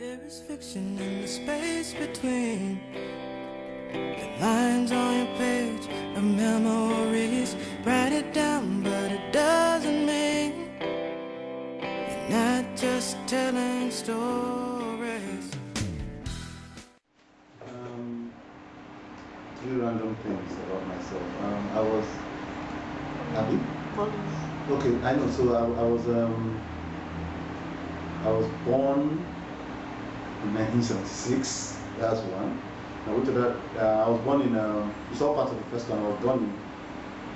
There is fiction in the space between the lines on your page of memories. Write it down, but it doesn't mean you're not just telling stories. Three random things about myself. I was happy. Okay, I know. So I was born in 1976. That's one. I went to that. I was born in. It's all part of the first one. I was born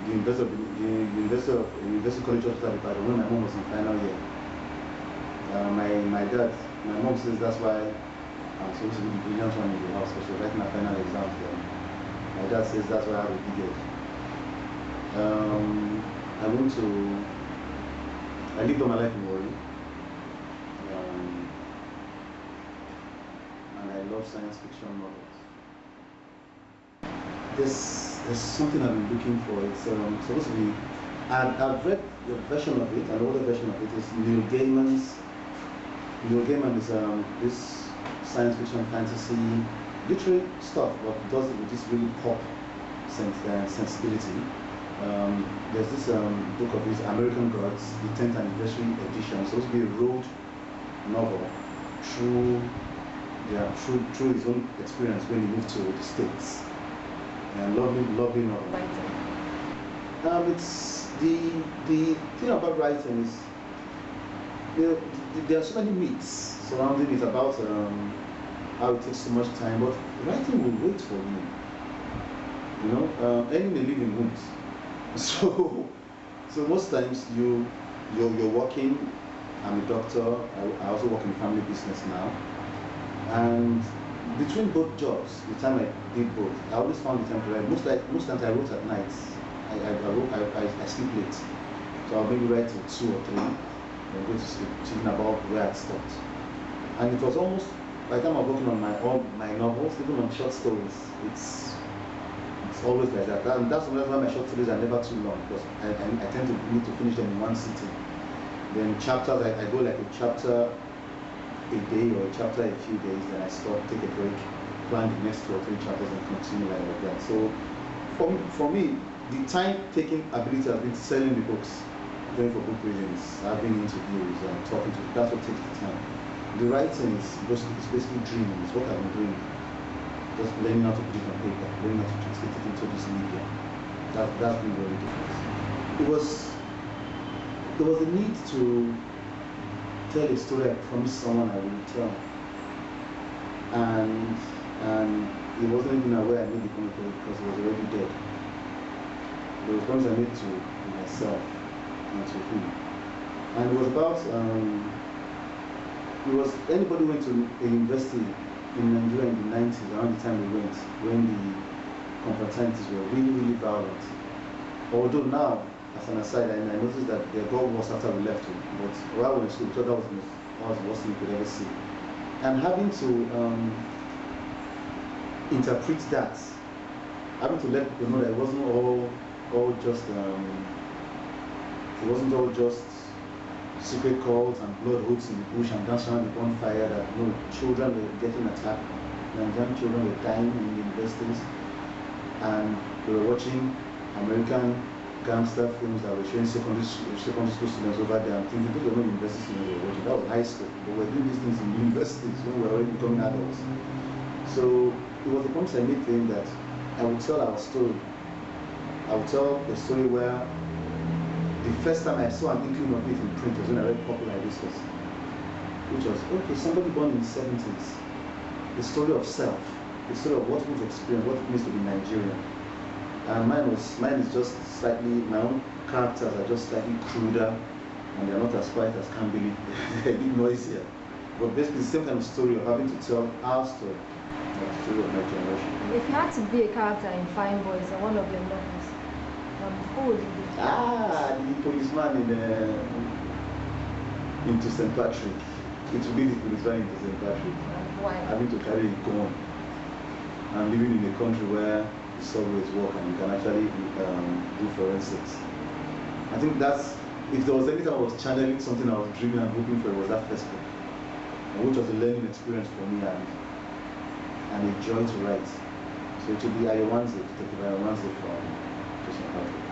in the University College of Study when my mom was in final year. My dad, my mom says that's why I'm supposed to be the brilliant one in the house because she was writing my final exams then. My dad says that's why I was big. I lived all my life in Warri. And I love science fiction novels. There's something I've been looking for. It's supposed to be, I've read the version of it, an older version of it. It's Neil Gaiman is this science fiction, fantasy, literary stuff, but does it with this really pop sensibility. There's this book of his, American Gods, the 10th anniversary edition. It's supposed to be a road novel through his own experience when he moved to the States. And lovely novel. It's the thing about writing is there are so many myths surrounding it about how it takes so much time, but writing will wait for you. You know, any may live in rooms. So most times you're working. I'm a doctor. I also work in family business now, and between both jobs, the time I did both, I always found the time to write. Most times I wrote at night. I sleep late, so I'll maybe write till 2 or 3, and go to sleep, thinking about where I stopped. And it was almost, by the time I'm working on all my novels, even on short stories, it's always like that. And that's why my short stories are never too long, because I tend to need to finish them in one sitting. Then chapters, I go like a chapter a day or a chapter a few days, then I stop, take a break, plan the next 2 or 3 chapters and continue like that. So for me, the time-taking ability has been selling the books, going for book readings, having interviews and talking to people. That's what takes the time. The writing is basically dreaming. It's what I've been doing. Just learning how to put it on paper, learning how to translate it into this media. That's been very difficult. There was a need to tell a story I promised someone I would tell. And he wasn't even aware I made the promise because he was already dead. There was promise I made to myself and to him. And it was about anybody went to a university in Nigeria in the 90s, around the time we went, when the confraternities were really, really violent. Although now, as an aside, I noticed that they got worse after we left home. But while we were in school, we thought that was the worst thing we could ever see. And having to interpret that, having to let people know that it wasn't all just secret calls and blood oaths in the bush and dancing around the bonfire, that no, children were getting attacked, Nigerian children were dying in the universities, and we were watching American gangster films that were showing secondary school students over there. I'm thinking, those were not university students we were watching, that was high school, but we're doing these things in universities when we're already becoming adults. So it was the promise I made to him that I would tell our story. I would tell the story where the first time I saw an inkling of it in print was when I read Popular Hibiscus, which was, okay, somebody born in the 70s, the story of self, the story of what we've experienced, what it means to be Nigerian. And mine is just slightly, my own characters are just slightly cruder, and they're not as quiet as can be, they're a bit noisier. But basically the same kind of story of having to tell our story, the story of my generation. If you had to be a character in Fine Boys or one of your novels, who would it be? The policeman into St. Patrick. It would be the policeman into St. Patrick. Why? Having to carry a gun and living in a country where the subways work and you can actually do forensics. I think that's, if there was anything I was channeling, something I was dreaming and hoping for, it was that first book. which was a learning experience for me and a joy to write. So it will be Ayowanze, to take Ayowanze from Jason Patrick.